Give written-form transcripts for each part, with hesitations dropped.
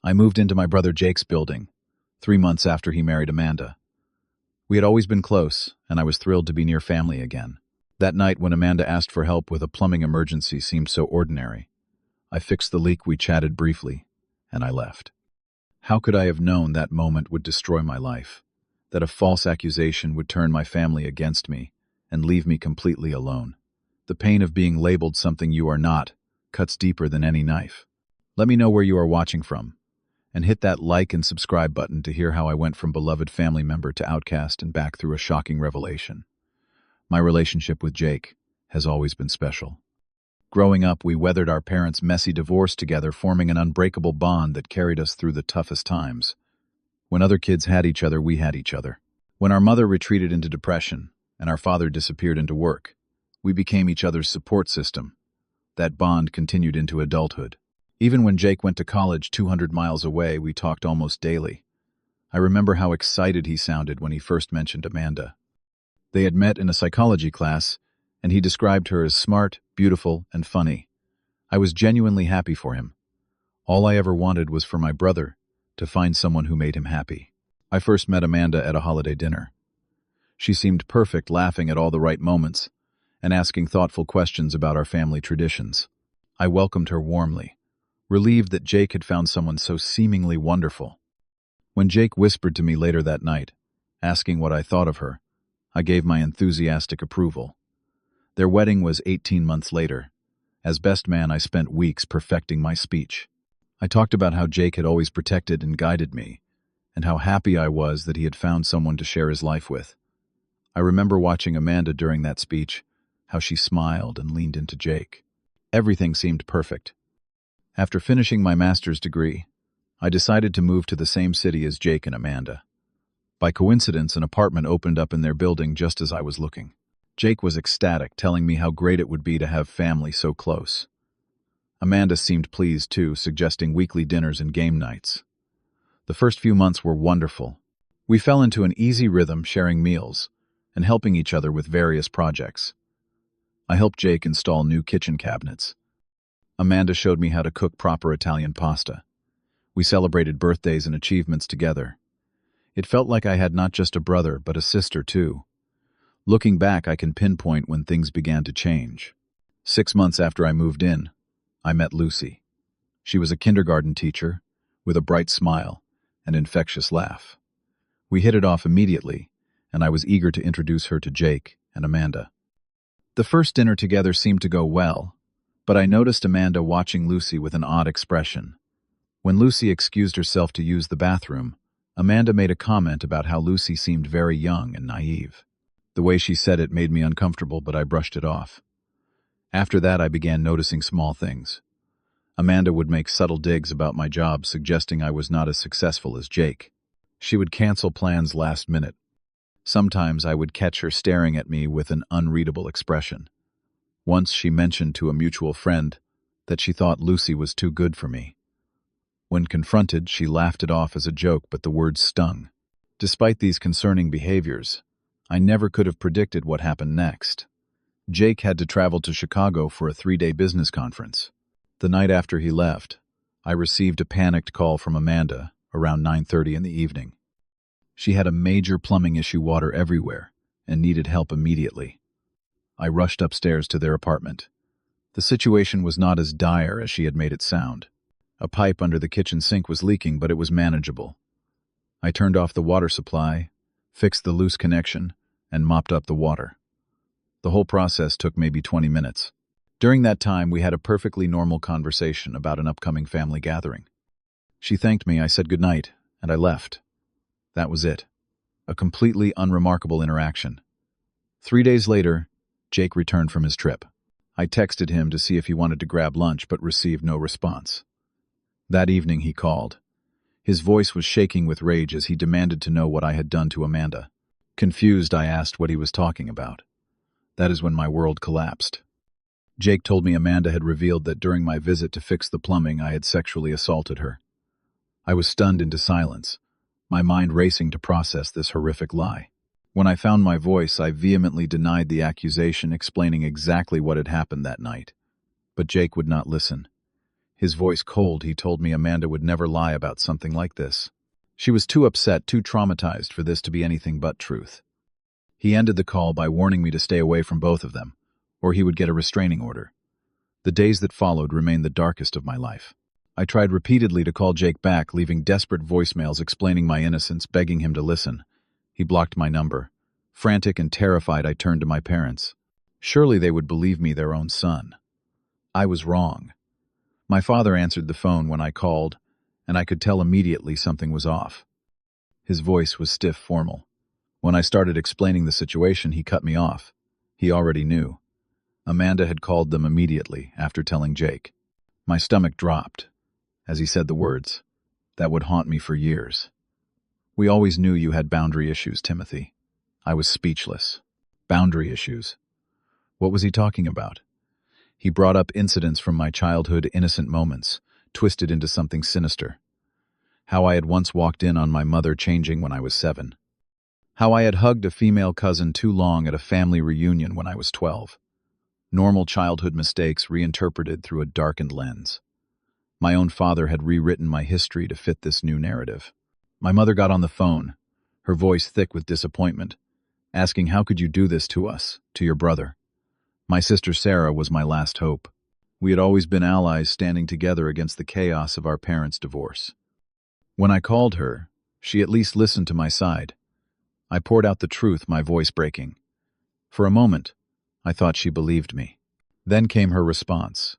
I moved into my brother Jake's building, 3 months after he married Amanda. We had always been close, and I was thrilled to be near family again. That night when Amanda asked for help with a plumbing emergency seemed so ordinary. I fixed the leak, we chatted briefly, and I left. How could I have known that moment would destroy my life? That a false accusation would turn my family against me and leave me completely alone? The pain of being labeled something you are not cuts deeper than any knife. Let me know where you are watching from, and hit that like and subscribe button to hear how I went from beloved family member to outcast and back through a shocking revelation. My relationship with Jake has always been special. Growing up, we weathered our parents' messy divorce together, forming an unbreakable bond that carried us through the toughest times. When other kids had each other, we had each other. When our mother retreated into depression and our father disappeared into work, we became each other's support system. That bond continued into adulthood. Even when Jake went to college 200 miles away, we talked almost daily. I remember how excited he sounded when he first mentioned Amanda. They had met in a psychology class, and he described her as smart, beautiful, and funny. I was genuinely happy for him. All I ever wanted was for my brother to find someone who made him happy. I first met Amanda at a holiday dinner. She seemed perfect, laughing at all the right moments and asking thoughtful questions about our family traditions. I welcomed her warmly, relieved that Jake had found someone so seemingly wonderful. When Jake whispered to me later that night, asking what I thought of her, I gave my enthusiastic approval. Their wedding was 18 months later. As best man, I spent weeks perfecting my speech. I talked about how Jake had always protected and guided me, and how happy I was that he had found someone to share his life with. I remember watching Amanda during that speech, how she smiled and leaned into Jake. Everything seemed perfect. After finishing my master's degree, I decided to move to the same city as Jake and Amanda. By coincidence, an apartment opened up in their building just as I was looking. Jake was ecstatic, telling me how great it would be to have family so close. Amanda seemed pleased too, suggesting weekly dinners and game nights. The first few months were wonderful. We fell into an easy rhythm, sharing meals and helping each other with various projects. I helped Jake install new kitchen cabinets. Amanda showed me how to cook proper Italian pasta. We celebrated birthdays and achievements together. It felt like I had not just a brother, but a sister too. Looking back, I can pinpoint when things began to change. 6 months after I moved in, I met Lucy. She was a kindergarten teacher with a bright smile and infectious laugh. We hit it off immediately, and I was eager to introduce her to Jake and Amanda. The first dinner together seemed to go well, but I noticed Amanda watching Lucy with an odd expression. When Lucy excused herself to use the bathroom, Amanda made a comment about how Lucy seemed very young and naive. The way she said it made me uncomfortable, but I brushed it off. After that, I began noticing small things. Amanda would make subtle digs about my job, suggesting I was not as successful as Jake. She would cancel plans last minute. Sometimes I would catch her staring at me with an unreadable expression. Once she mentioned to a mutual friend that she thought Lucy was too good for me. When confronted, she laughed it off as a joke, but the words stung. Despite these concerning behaviors, I never could have predicted what happened next. Jake had to travel to Chicago for a 3-day business conference. The night after he left, I received a panicked call from Amanda around 9:30 in the evening. She had a major plumbing issue, water everywhere, and needed help immediately. I rushed upstairs to their apartment. The situation was not as dire as she had made it sound. A pipe under the kitchen sink was leaking, but it was manageable. I turned off the water supply, fixed the loose connection, and mopped up the water. The whole process took maybe 20 minutes. During that time, we had a perfectly normal conversation about an upcoming family gathering. She thanked me, I said goodnight, and I left. That was it. A completely unremarkable interaction. 3 days later, Jake returned from his trip. I texted him to see if he wanted to grab lunch, but received no response. That evening he called. His voice was shaking with rage as he demanded to know what I had done to Amanda. Confused, I asked what he was talking about. That is when my world collapsed. Jake told me Amanda had revealed that during my visit to fix the plumbing, I had sexually assaulted her. I was stunned into silence, my mind racing to process this horrific lie. When I found my voice, I vehemently denied the accusation, explaining exactly what had happened that night. But Jake would not listen. His voice cold, he told me Amanda would never lie about something like this. She was too upset, too traumatized for this to be anything but truth. He ended the call by warning me to stay away from both of them, or he would get a restraining order. The days that followed remained the darkest of my life. I tried repeatedly to call Jake back, leaving desperate voicemails explaining my innocence, begging him to listen. He blocked my number. Frantic and terrified, I turned to my parents. Surely they would believe me their own son. I was wrong. My father answered the phone when I called, and I could tell immediately something was off. His voice was stiff, formal. When I started explaining the situation, he cut me off. He already knew. Amanda had called them immediately after telling Jake. My stomach dropped as he said the words that would haunt me for years. We always knew you had boundary issues, Timothy. I was speechless. Boundary issues. What was he talking about? He brought up incidents from my childhood, innocent moments, twisted into something sinister. How I had once walked in on my mother changing when I was 7. How I had hugged a female cousin too long at a family reunion when I was 12. Normal childhood mistakes reinterpreted through a darkened lens. My own father had rewritten my history to fit this new narrative. My mother got on the phone, her voice thick with disappointment, asking, "How could you do this to us, to your brother?" My sister Sarah was my last hope. We had always been allies, standing together against the chaos of our parents' divorce. When I called her, she at least listened to my side. I poured out the truth, my voice breaking. For a moment, I thought she believed me. Then came her response,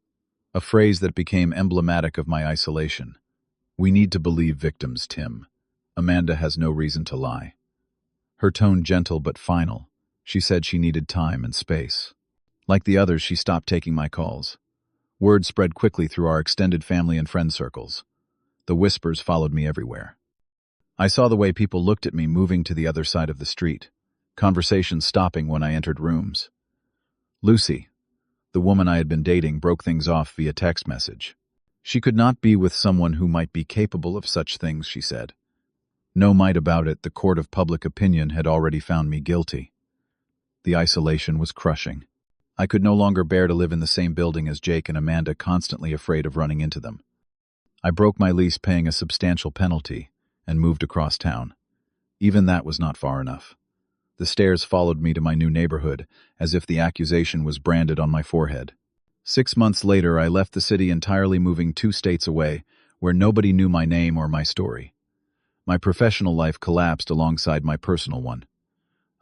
a phrase that became emblematic of my isolation. "We need to believe victims, Tim. Amanda has no reason to lie." Her tone gentle but final. She said she needed time and space. Like the others, she stopped taking my calls. Word spread quickly through our extended family and friend circles. The whispers followed me everywhere. I saw the way people looked at me moving to the other side of the street, conversations stopping when I entered rooms. Lucy, the woman I had been dating, broke things off via text message. She could not be with someone who might be capable of such things, she said. No might about it, the court of public opinion had already found me guilty. The isolation was crushing. I could no longer bear to live in the same building as Jake and Amanda, constantly afraid of running into them. I broke my lease, paying a substantial penalty, and moved across town. Even that was not far enough. The stairs followed me to my new neighborhood, as if the accusation was branded on my forehead. 6 months later, I left the city entirely, moving 2 states away, where nobody knew my name or my story. My professional life collapsed alongside my personal one.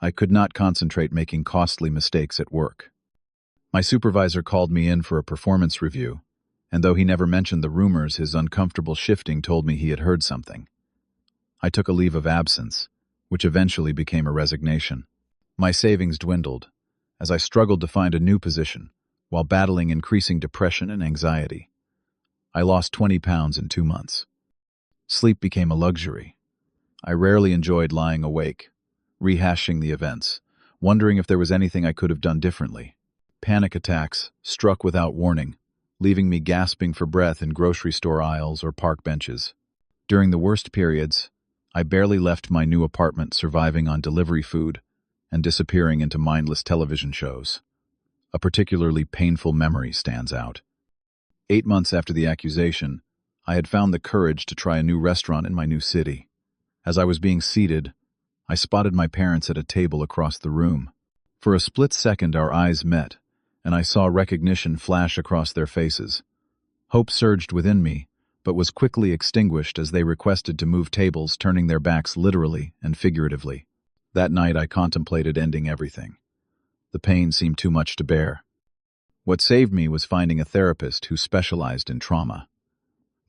I could not concentrate, making costly mistakes at work. My supervisor called me in for a performance review, and though he never mentioned the rumors, his uncomfortable shifting told me he had heard something. I took a leave of absence, which eventually became a resignation. My savings dwindled as I struggled to find a new position while battling increasing depression and anxiety. I lost 20 pounds in 2 months. Sleep became a luxury. I rarely enjoyed lying awake, rehashing the events, wondering if there was anything I could have done differently. Panic attacks struck without warning, leaving me gasping for breath in grocery store aisles or park benches. During the worst periods, I barely left my new apartment, surviving on delivery food and disappearing into mindless television shows. A particularly painful memory stands out. 8 months after the accusation, I had found the courage to try a new restaurant in my new city. As I was being seated, I spotted my parents at a table across the room. For a split second, our eyes met, and I saw recognition flash across their faces. Hope surged within me, but was quickly extinguished as they requested to move tables, turning their backs literally and figuratively. That night, I contemplated ending everything. The pain seemed too much to bear. What saved me was finding a therapist who specialized in trauma.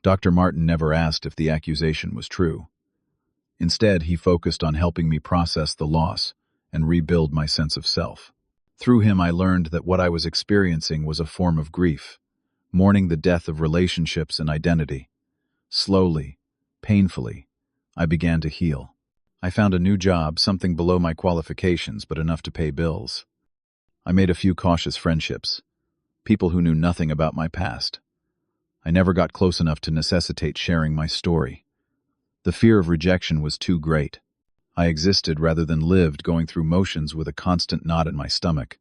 Dr. Martin never asked if the accusation was true. Instead, he focused on helping me process the loss and rebuild my sense of self. Through him, I learned that what I was experiencing was a form of grief, mourning the death of relationships and identity. Slowly, painfully, I began to heal. I found a new job, something below my qualifications, but enough to pay bills. I made a few cautious friendships, people who knew nothing about my past. I never got close enough to necessitate sharing my story. The fear of rejection was too great. I existed rather than lived, going through motions with a constant knot in my stomach.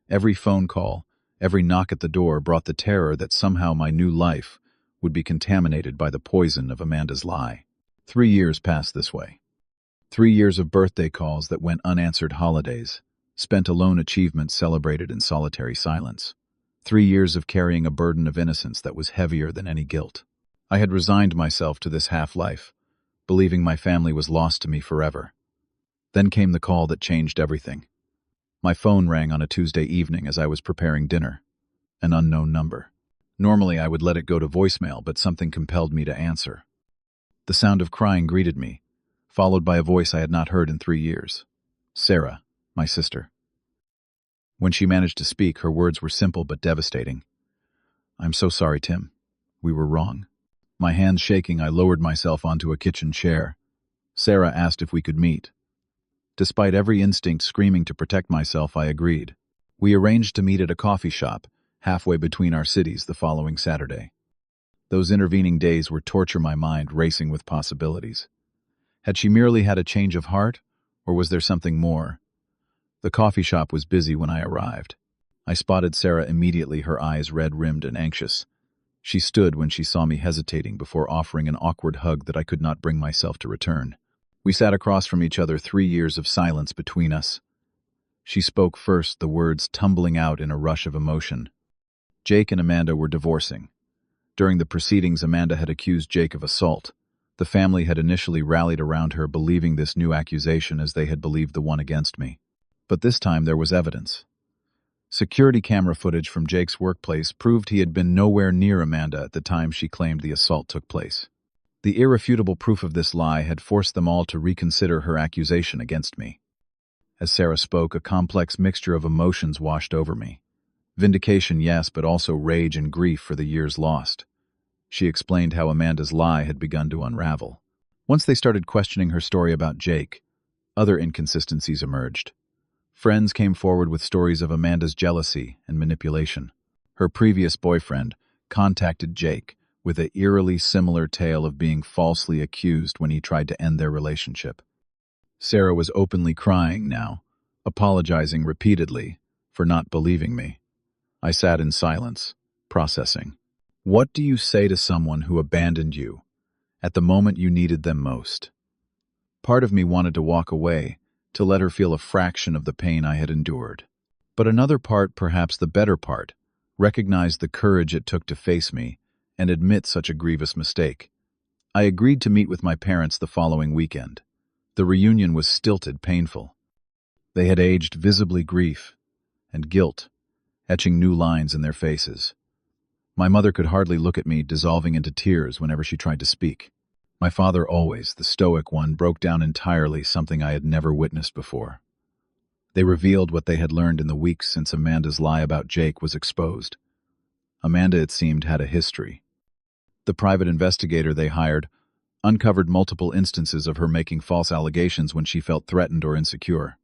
Every phone call, every knock at the door brought the terror that somehow my new life would be contaminated by the poison of Amanda's lie. 3 years passed this way. 3 years of birthday calls that went unanswered, holidays, spent alone, achievements celebrated in solitary silence. 3 years of carrying a burden of innocence that was heavier than any guilt. I had resigned myself to this half-life, believing my family was lost to me forever. Then came the call that changed everything. My phone rang on a Tuesday evening as I was preparing dinner. An unknown number. Normally I would let it go to voicemail, but something compelled me to answer. The sound of crying greeted me, followed by a voice I had not heard in 3 years. Sarah, my sister. When she managed to speak, her words were simple but devastating. "I'm so sorry, Tim. We were wrong." My hands shaking, I lowered myself onto a kitchen chair. Sarah asked if we could meet. Despite every instinct screaming to protect myself, I agreed. We arranged to meet at a coffee shop, halfway between our cities, the following Saturday. Those intervening days were torture, my mind racing with possibilities. Had she merely had a change of heart, or was there something more? The coffee shop was busy when I arrived. I spotted Sarah immediately, her eyes red-rimmed and anxious. She stood when she saw me hesitating before offering an awkward hug that I could not bring myself to return. We sat across from each other, 3 years of silence between us. She spoke first, the words tumbling out in a rush of emotion. Jake and Amanda were divorcing. During the proceedings, Amanda had accused Jake of assault. The family had initially rallied around her, believing this new accusation as they had believed the one against me. But this time there was evidence. Security camera footage from Jake's workplace proved he had been nowhere near Amanda at the time she claimed the assault took place. The irrefutable proof of this lie had forced them all to reconsider her accusation against me. As Sarah spoke, a complex mixture of emotions washed over me. Vindication, yes, but also rage and grief for the years lost. She explained how Amanda's lie had begun to unravel. Once they started questioning her story about Jake, other inconsistencies emerged. Friends came forward with stories of Amanda's jealousy and manipulation. Her previous boyfriend contacted Jake with an eerily similar tale of being falsely accused when he tried to end their relationship. Sarah was openly crying now, apologizing repeatedly for not believing me. I sat in silence, processing. What do you say to someone who abandoned you at the moment you needed them most? Part of me wanted to walk away, to let her feel a fraction of the pain I had endured. But another part, perhaps the better part, recognized the courage it took to face me and admit such a grievous mistake. I agreed to meet with my parents the following weekend. The reunion was stilted, painful. They had aged visibly, grief and guilt, etching new lines in their faces. My mother could hardly look at me, dissolving into tears whenever she tried to speak. My father, always the stoic one, broke down entirely, something I had never witnessed before. They revealed what they had learned in the weeks since Amanda's lie about Jake was exposed. Amanda, it seemed, had a history. The private investigator they hired uncovered multiple instances of her making false allegations when she felt threatened or insecure.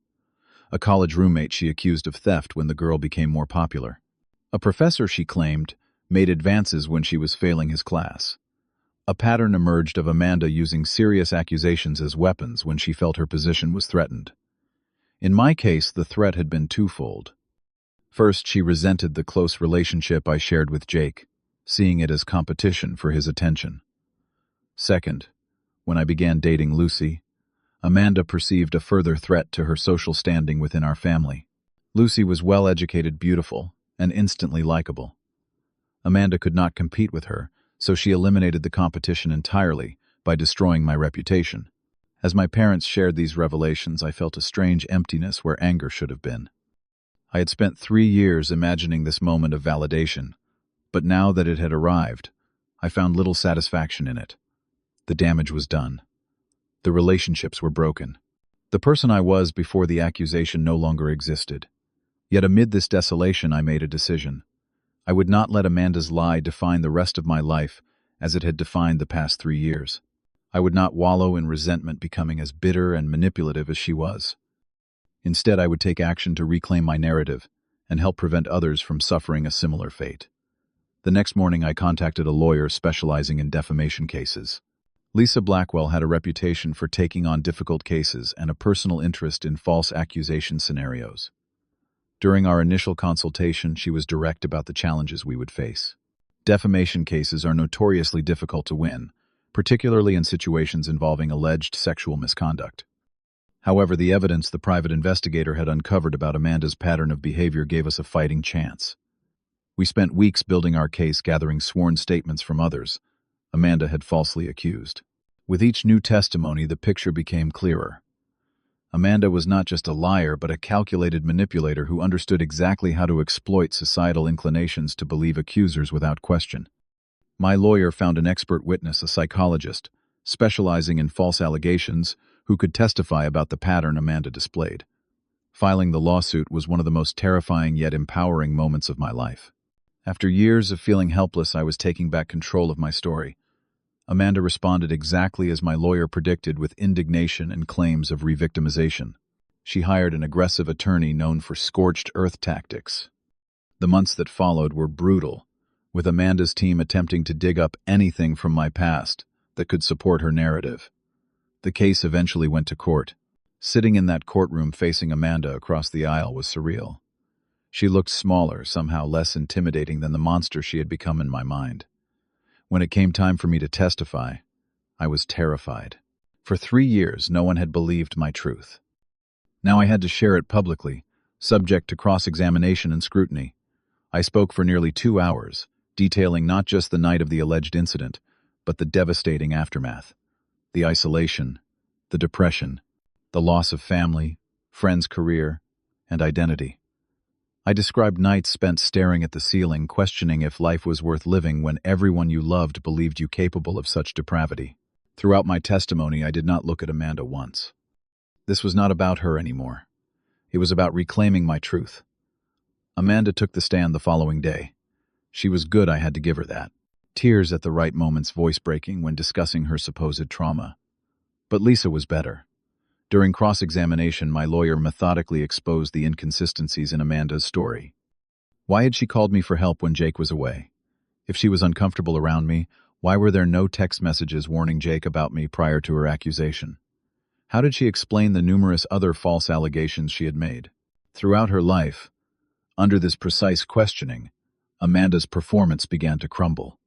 A college roommate she accused of theft when the girl became more popular. A professor, she claimed, made advances when she was failing his class. A pattern emerged of Amanda using serious accusations as weapons when she felt her position was threatened. In my case, the threat had been twofold. First, she resented the close relationship I shared with Jake, seeing it as competition for his attention. Second, when I began dating Lucy, Amanda perceived a further threat to her social standing within our family. Lucy was well-educated, beautiful, and instantly likable. Amanda could not compete with her, so she eliminated the competition entirely by destroying my reputation. As my parents shared these revelations, I felt a strange emptiness where anger should have been. I had spent 3 years imagining this moment of validation, but now that it had arrived, I found little satisfaction in it. The damage was done. The relationships were broken. The person I was before the accusation no longer existed. Yet amid this desolation, I made a decision. I would not let Amanda's lie define the rest of my life as it had defined the past 3 years. I would not wallow in resentment, becoming as bitter and manipulative as she was. Instead, I would take action to reclaim my narrative and help prevent others from suffering a similar fate. The next morning, I contacted a lawyer specializing in defamation cases. Lisa Blackwell had a reputation for taking on difficult cases and a personal interest in false accusation scenarios. During our initial consultation, she was direct about the challenges we would face. Defamation cases are notoriously difficult to win, particularly in situations involving alleged sexual misconduct. However, the evidence the private investigator had uncovered about Amanda's pattern of behavior gave us a fighting chance. We spent weeks building our case, gathering sworn statements from others Amanda had falsely accused. With each new testimony, the picture became clearer. Amanda was not just a liar, but a calculated manipulator who understood exactly how to exploit societal inclinations to believe accusers without question. My lawyer found an expert witness, a psychologist, specializing in false allegations, who could testify about the pattern Amanda displayed. Filing the lawsuit was one of the most terrifying yet empowering moments of my life. After years of feeling helpless, I was taking back control of my story. Amanda responded exactly as my lawyer predicted, with indignation and claims of re-victimization. She hired an aggressive attorney known for scorched earth tactics. The months that followed were brutal, with Amanda's team attempting to dig up anything from my past that could support her narrative. The case eventually went to court. Sitting in that courtroom facing Amanda across the aisle was surreal. She looked smaller, somehow less intimidating than the monster she had become in my mind. When it came time for me to testify, I was terrified. For 3 years, no one had believed my truth. Now I had to share it publicly, subject to cross-examination and scrutiny. I spoke for nearly 2 hours, detailing not just the night of the alleged incident, but the devastating aftermath. The isolation, the depression, the loss of family, friends' career, and identity. I described nights spent staring at the ceiling, questioning if life was worth living when everyone you loved believed you capable of such depravity. Throughout my testimony, I did not look at Amanda once. This was not about her anymore. It was about reclaiming my truth. Amanda took the stand the following day. She was good, I had to give her that. Tears at the right moments, voice breaking when discussing her supposed trauma. But Lisa was better. During cross-examination, my lawyer methodically exposed the inconsistencies in Amanda's story. Why had she called me for help when Jake was away? If she was uncomfortable around me, why were there no text messages warning Jake about me prior to her accusation? How did she explain the numerous other false allegations she had made? Throughout her life, under this precise questioning, Amanda's performance began to crumble.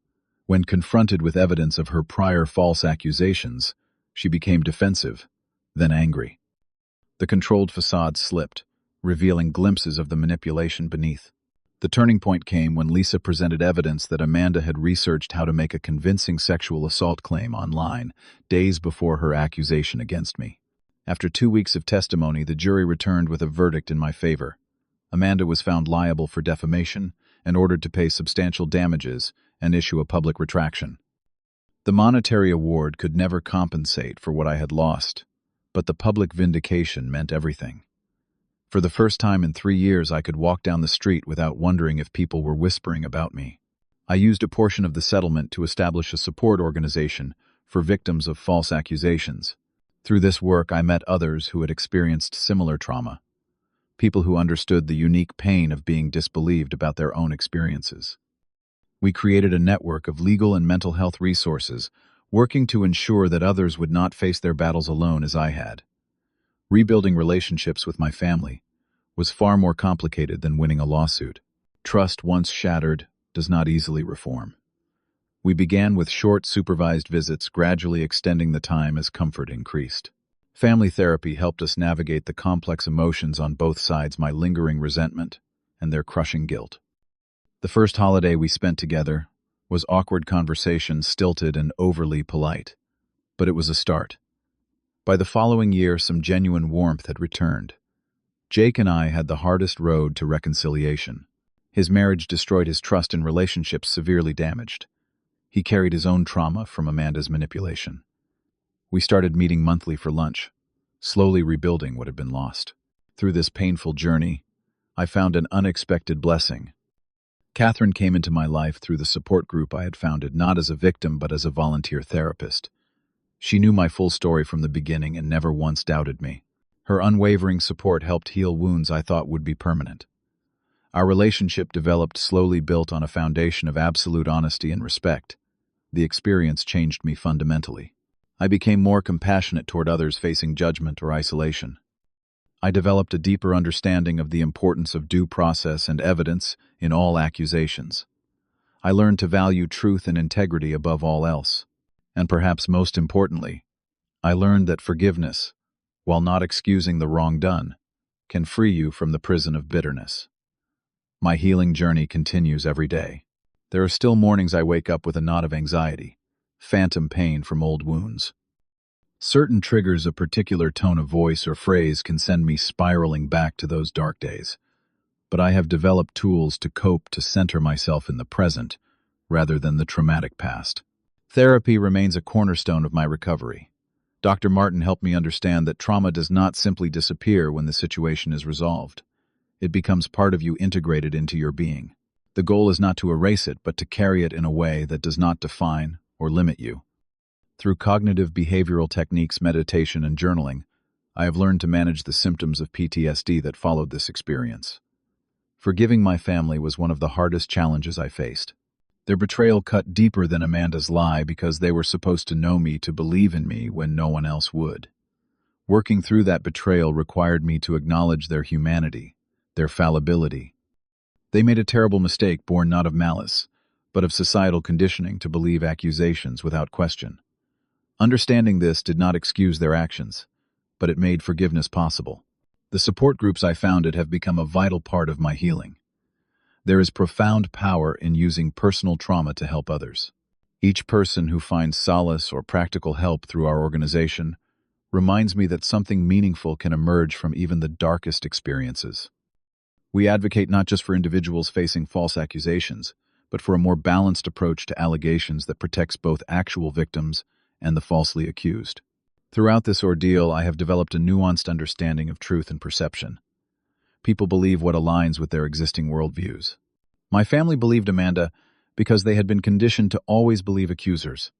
When confronted with evidence of her prior false accusations, she became defensive, then angry. The controlled facade slipped, revealing glimpses of the manipulation beneath. The turning point came when Lisa presented evidence that Amanda had researched how to make a convincing sexual assault claim online, days before her accusation against me. After 2 weeks of testimony, the jury returned with a verdict in my favor. Amanda was found liable for defamation and ordered to pay substantial damages and issue a public retraction. The monetary award could never compensate for what I had lost, but the public vindication meant everything. For the first time in 3 years, I could walk down the street without wondering if people were whispering about me. I used a portion of the settlement to establish a support organization for victims of false accusations. Through this work, I met others who had experienced similar trauma, people who understood the unique pain of being disbelieved about their own experiences. We created a network of legal and mental health resources, working to ensure that others would not face their battles alone as I had. Rebuilding relationships with my family was far more complicated than winning a lawsuit. Trust once shattered does not easily reform. We began with short, supervised visits, gradually extending the time as comfort increased. Family therapy helped us navigate the complex emotions on both sides, my lingering resentment and their crushing guilt. The first holiday we spent together was awkward conversation, stilted and overly polite. But it was a start. By the following year, some genuine warmth had returned. Jake and I had the hardest road to reconciliation. His marriage destroyed, his trust in relationships severely damaged. He carried his own trauma from Amanda's manipulation. We started meeting monthly for lunch, slowly rebuilding what had been lost. Through this painful journey, I found an unexpected blessing. Catherine came into my life through the support group I had founded, not as a victim but as a volunteer therapist. She knew my full story from the beginning and never once doubted me. Her unwavering support helped heal wounds I thought would be permanent. Our relationship developed slowly, built on a foundation of absolute honesty and respect. The experience changed me fundamentally. I became more compassionate toward others facing judgment or isolation. I developed a deeper understanding of the importance of due process and evidence in all accusations. I learned to value truth and integrity above all else. And perhaps most importantly, I learned that forgiveness, while not excusing the wrong done, can free you from the prison of bitterness. My healing journey continues every day. There are still mornings I wake up with a knot of anxiety, phantom pain from old wounds. Certain triggers, a particular tone of voice or phrase, can send me spiraling back to those dark days. But I have developed tools to cope, to center myself in the present, rather than the traumatic past. Therapy remains a cornerstone of my recovery. Dr. Martin helped me understand that trauma does not simply disappear when the situation is resolved. It becomes part of you, integrated into your being. The goal is not to erase it, but to carry it in a way that does not define or limit you. Through cognitive behavioral techniques, meditation, and journaling, I have learned to manage the symptoms of PTSD that followed this experience. Forgiving my family was one of the hardest challenges I faced. Their betrayal cut deeper than Amanda's lie because they were supposed to know me, to believe in me when no one else would. Working through that betrayal required me to acknowledge their humanity, their fallibility. They made a terrible mistake born not of malice, but of societal conditioning to believe accusations without question. Understanding this did not excuse their actions, but it made forgiveness possible. The support groups I founded have become a vital part of my healing. There is profound power in using personal trauma to help others. Each person who finds solace or practical help through our organization reminds me that something meaningful can emerge from even the darkest experiences. We advocate not just for individuals facing false accusations, but for a more balanced approach to allegations that protects both actual victims and the falsely accused. Throughout this ordeal, I have developed a nuanced understanding of truth and perception. People believe what aligns with their existing worldviews. My family believed Amanda because they had been conditioned to always believe accusers.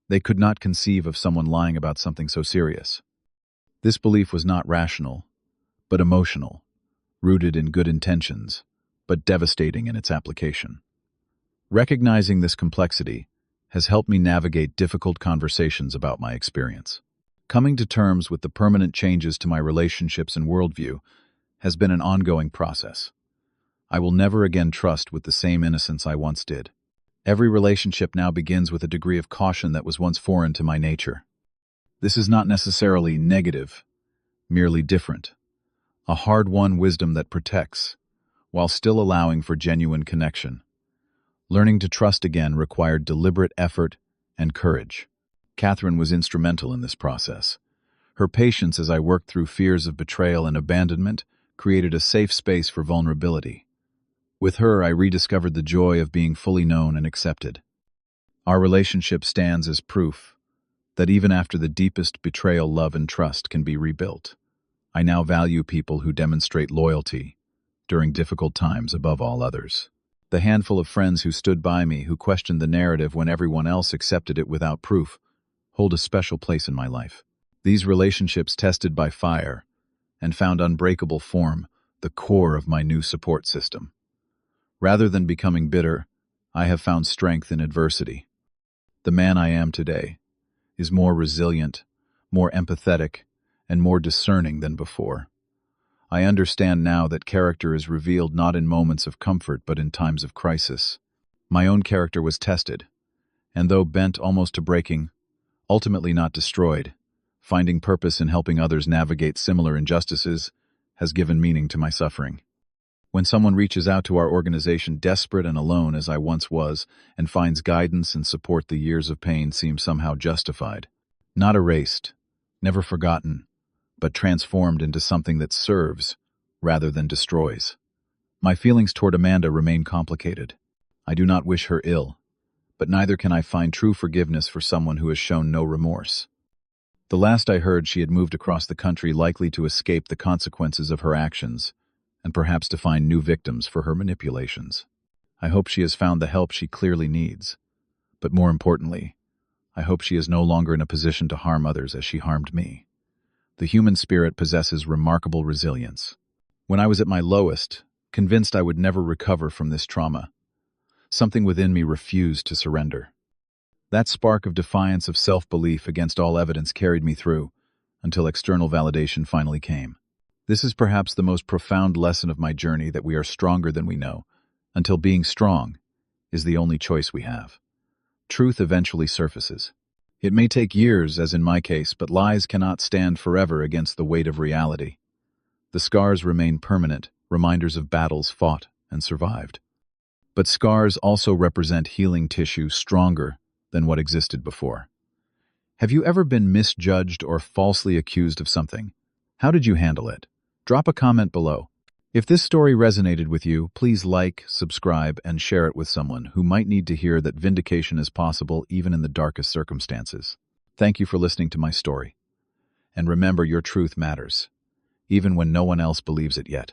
They could not conceive of someone lying about something so serious. This belief was not rational, but emotional, rooted in good intentions, but devastating in its application. Recognizing this complexity has helped me navigate difficult conversations about my experience. Coming to terms with the permanent changes to my relationships and worldview has been an ongoing process. I will never again trust with the same innocence I once did. Every relationship now begins with a degree of caution that was once foreign to my nature. This is not necessarily negative, merely different. A hard-won wisdom that protects, while still allowing for genuine connection. Learning to trust again required deliberate effort and courage. Catherine was instrumental in this process. Her patience as I worked through fears of betrayal and abandonment created a safe space for vulnerability. With her, I rediscovered the joy of being fully known and accepted. Our relationship stands as proof that even after the deepest betrayal, love and trust can be rebuilt. I now value people who demonstrate loyalty during difficult times above all others. The handful of friends who stood by me, who questioned the narrative when everyone else accepted it without proof, hold a special place in my life. These relationships, tested by fire and found unbreakable, form the core of my new support system. Rather than becoming bitter, I have found strength in adversity. The man I am today is more resilient, more empathetic, and more discerning than before. I understand now that character is revealed not in moments of comfort but in times of crisis. My own character was tested, and though bent almost to breaking, ultimately not destroyed. Finding purpose in helping others navigate similar injustices has given meaning to my suffering. When someone reaches out to our organization, desperate and alone as I once was, and finds guidance and support, the years of pain seem somehow justified. Not erased, never forgotten, but transformed into something that serves rather than destroys. My feelings toward Amanda remain complicated. I do not wish her ill, but neither can I find true forgiveness for someone who has shown no remorse. The last I heard, she had moved across the country, likely to escape the consequences of her actions, and perhaps to find new victims for her manipulations. I hope she has found the help she clearly needs, but more importantly, I hope she is no longer in a position to harm others as she harmed me. The human spirit possesses remarkable resilience. When I was at my lowest, convinced I would never recover from this trauma, something within me refused to surrender. That spark of defiance, of self-belief against all evidence, carried me through until external validation finally came. This is perhaps the most profound lesson of my journey, that we are stronger than we know, until being strong is the only choice we have. Truth eventually surfaces. It may take years, as in my case, but lies cannot stand forever against the weight of reality. The scars remain permanent, reminders of battles fought and survived. But scars also represent healing tissue stronger than what existed before. Have you ever been misjudged or falsely accused of something? How did you handle it? Drop a comment below. If this story resonated with you, please like, subscribe, and share it with someone who might need to hear that vindication is possible even in the darkest circumstances. Thank you for listening to my story. And remember, your truth matters, even when no one else believes it yet.